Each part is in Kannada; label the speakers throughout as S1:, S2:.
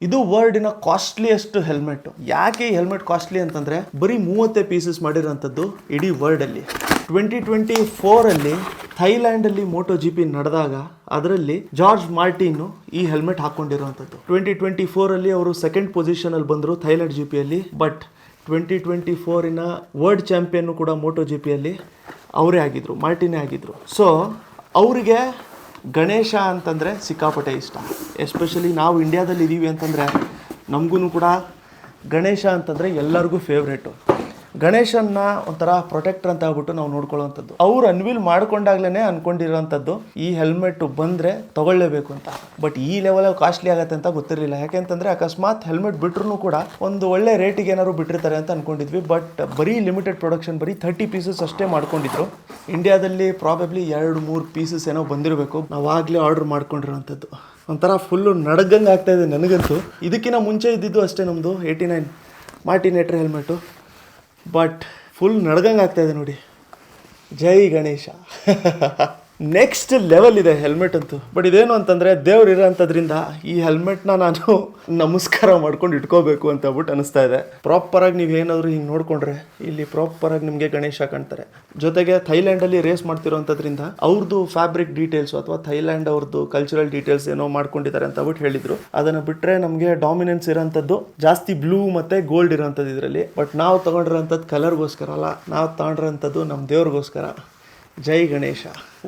S1: ಇದು ವರ್ಲ್ಡಿನ ಕಾಸ್ಟ್ಲಿಯೆಸ್ಟ್ ಹೆಲ್ಮೆಟ್. ಯಾಕೆ ಈ ಹೆಲ್ಮೆಟ್ ಕಾಸ್ಟ್ಲಿ ಅಂತಂದ್ರೆ ಬರೀ 30 ಪೀಸಸ್ ಮಾಡಿರೋಂಥದ್ದು ಇಡೀ ವರ್ಲ್ಡ್ ಅಲ್ಲಿ. 2024 ಥೈಲ್ಯಾಂಡ್ ಅಲ್ಲಿ ಮೋಟೋ GP ನಡೆದಾಗ ಅದರಲ್ಲಿ ಜಾರ್ಜ್ ಮಾರ್ಟಿನ್ ಈ ಹೆಲ್ಮೆಟ್ ಹಾಕೊಂಡಿರುವಂಥದ್ದು. 2024 ಅವರು ಸೆಕೆಂಡ್ ಪೊಸಿಷನ್ ಅಲ್ಲಿ ಬಂದರು ಥೈಲ್ಯಾಂಡ್ GP ಅಲ್ಲಿ. ಬಟ್ 2024 ವರ್ಲ್ಡ್ ಚಾಂಪಿಯನ್ ಕೂಡ ಮೋಟೋ GP ಅಲ್ಲಿ ಅವರೇ ಆಗಿದ್ರು, ಮಾರ್ಟಿನೇ ಆಗಿದ್ರು. ಸೊ ಅವರಿಗೆ ಗಣೇಶ ಅಂತಂದರೆ ಸಿಕ್ಕಾಪಟ್ಟೆ ಇಷ್ಟ. ಎಸ್ಪೆಷಲಿ ನಾವು ಇಂಡಿಯಾದಲ್ಲಿ ಇದ್ದೀವಿ ಅಂತಂದರೆ ನಮಗೂ ಕೂಡ ಗಣೇಶ ಅಂತಂದರೆ ಎಲ್ಲರಿಗೂ ಫೇವ್ರೇಟು. ಗಣೇಶನ್ನ ಒಂಥರ ಪ್ರೊಟೆಕ್ಟರ್ ಅಂತ ಆಗ್ಬಿಟ್ಟು ನಾವು ನೋಡ್ಕೊಳ್ಳೋವಂಥದ್ದು. ಅವ್ರು ಅನ್ವಿಲ್ ಮಾಡ್ಕೊಂಡಾಗ್ಲೇ ಅನ್ಕೊಂಡಿರೋವಂಥದ್ದು ಈ ಹೆಲ್ಮೆಟ್ ಬಂದರೆ ತಗೊಳ್ಳೇಬೇಕು ಅಂತ. ಬಟ್ ಈ ಲೆವೆಲಲ್ಲಿ ಕಾಸ್ಟ್ಲಿ ಆಗುತ್ತೆ ಅಂತ ಗೊತ್ತಿರಲಿಲ್ಲ. ಯಾಕೆಂತಂದರೆ ಅಕಸ್ಮಾತ್ ಹೆಲ್ಮೆಟ್ ಬಿಟ್ರೂ ಕೂಡ ಒಂದು ಒಳ್ಳೆ ರೇಟಿಗೆ ಏನಾದ್ರು ಬಿಟ್ಟಿರ್ತಾರೆ ಅಂತ ಅಂದ್ಕೊಂಡಿದ್ವಿ. ಬಟ್ ಬರೀ ಲಿಮಿಟೆಡ್ ಪ್ರೊಡಕ್ಷನ್, ಬರೀ 30 ಪೀಸಸ್ ಅಷ್ಟೇ ಮಾಡ್ಕೊಂಡಿದ್ರು. ಇಂಡಿಯಾದಲ್ಲಿ ಪ್ರಾಬಬ್ಲಿ 2-3 ಪೀಸಸ್ ಏನೋ ಬಂದಿರಬೇಕು. ನಾವಾಗಲೇ ಆರ್ಡ್ರ್ ಮಾಡ್ಕೊಂಡಿರೋವಂಥದ್ದು. ಒಂಥರ ಫುಲ್ಲು ನಡಗಂಗೆ ಆಗ್ತಾಯಿದೆ ನನಗಂತೂ. ಇದಕ್ಕಿಂತ ಮುಂಚೆ ಇದ್ದಿದ್ದು ಅಷ್ಟೇ ನಮ್ಮದು 89 ಮಾರ್ಟಿನೇಟರ್ ಹೆಲ್ಮೆಟು. ಬಟ್ ಫುಲ್ ನಡ್ಗಂಗೆ ಆಗ್ತಾಯಿದೆ ನೋಡಿ. ಜೈ ಗಣೇಶ. ನೆಕ್ಸ್ಟ್ ಲೆವೆಲ್ ಇದೆ ಹೆಲ್ಮೆಟ್ ಅಂತೂ. ಬಟ್ ಇದೇನು ಅಂತಂದರೆ ದೇವ್ರು ಇರೋಂಥದ್ರಿಂದ ಈ ಹೆಲ್ಮೆಟ್ನ ನಾನು ನಮಸ್ಕಾರ ಮಾಡ್ಕೊಂಡು ಇಟ್ಕೋಬೇಕು ಅಂತ ಹೇಳ್ಬಿಟ್ಟು ಅನಿಸ್ತಾ ಇದೆ. ಪ್ರಾಪರಾಗಿ ನೀವು ಏನಾದರೂ ಹಿಂಗೆ ನೋಡಿಕೊಂಡ್ರೆ ಇಲ್ಲಿ ಪ್ರಾಪರಾಗಿ ನಿಮಗೆ ಗಣೇಶ ಕಾಣ್ತಾರೆ. ಜೊತೆಗೆ ಥೈಲ್ಯಾಂಡಲ್ಲಿ ರೇಸ್ ಮಾಡ್ತಿರೋಂಥದ್ರಿಂದ ಅವ್ರದ್ದು ಫ್ಯಾಬ್ರಿಕ್ ಡೀಟೇಲ್ಸು ಅಥವಾ ಥೈಲ್ಯಾಂಡ್ ಅವ್ರದ್ದು ಕಲ್ಚರಲ್ ಡೀಟೇಲ್ಸ್ ಏನೋ ಮಾಡ್ಕೊಂಡಿದ್ದಾರೆ ಅಂತ ಹೇಳ್ಬಿಟ್ಟು ಹೇಳಿದರು. ಅದನ್ನು ಬಿಟ್ಟರೆ ನಮಗೆ ಡಾಮಿನೆನ್ಸ್ ಇರೋಂಥದ್ದು ಜಾಸ್ತಿ ಬ್ಲೂ ಮತ್ತು ಗೋಲ್ಡ್ ಇರೋಂಥದ್ದು ಇದರಲ್ಲಿ. ಬಟ್ ನಾವು ತೊಗೊಂಡಿರೋಂಥದ್ದು ಕಲರ್ಗೋಸ್ಕರ ಅಲ್ಲ, ನಾವು ತೊಗೊಂಡಿರೋಂಥದ್ದು ನಮ್ಮ ದೇವ್ರಿಗೋಸ್ಕರ. ಜೈ ಗಣೇಶ.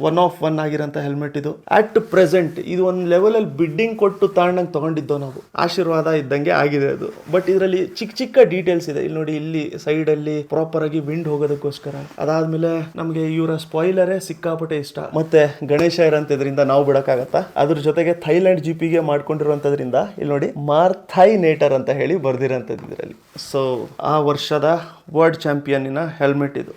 S1: 1 of 1 ಆಗಿರೋಂಥ ಹೆಲ್ಮೆಟ್ ಇದು. ಅಟ್ ಪ್ರೆಸೆಂಟ್ ಇದು ಒಂದು ಲೆವೆಲಲ್ಲಿ ಬಿಡ್ಡಿಂಗ್ ಕೊಟ್ಟು ತಗೊಂಡಂಗೆ ತೊಗೊಂಡಿದ್ದೋ ನಾವು. ಆಶೀರ್ವಾದ ಇದ್ದಂಗೆ ಆಗಿದೆ ಅದು. ಬಟ್ ಇದರಲ್ಲಿ ಚಿಕ್ಕ ಚಿಕ್ಕ ಡೀಟೇಲ್ಸ್ ಇದೆ. ಇಲ್ಲಿ ನೋಡಿ, ಇಲ್ಲಿ ಸೈಡಲ್ಲಿ ಪ್ರಾಪರಾಗಿ ವಿಂಡ್ ಹೋಗೋದಕ್ಕೋಸ್ಕರ. ಅದಾದಮೇಲೆ ನಮಗೆ ಇವರ ಸ್ಪಾಯ್ಲರೇ ಸಿಕ್ಕಾಪಟ್ಟೆ ಇಷ್ಟ. ಮತ್ತೆ ಗಣೇಶ ಇರೋಂಥದ್ರಿಂದ ನಾವು ಬಿಡೋಕ್ಕಾಗತ್ತಾ? ಅದ್ರ ಜೊತೆಗೆ ಥೈಲ್ಯಾಂಡ್ GPಗೆ ಮಾಡ್ಕೊಂಡಿರೋಂಥದ್ರಿಂದ ಇಲ್ಲಿ ನೋಡಿ ಮಾರ್ಥೈನೇಟರ್ ಅಂತ ಹೇಳಿ ಬರ್ದಿರೋಂಥದ್ದು ಇದರಲ್ಲಿ. ಸೊ ಆ ವರ್ಷದ ವರ್ಲ್ಡ್ ಚಾಂಪಿಯನ್ನಿನ ಹೆಲ್ಮೆಟ್ ಇದು.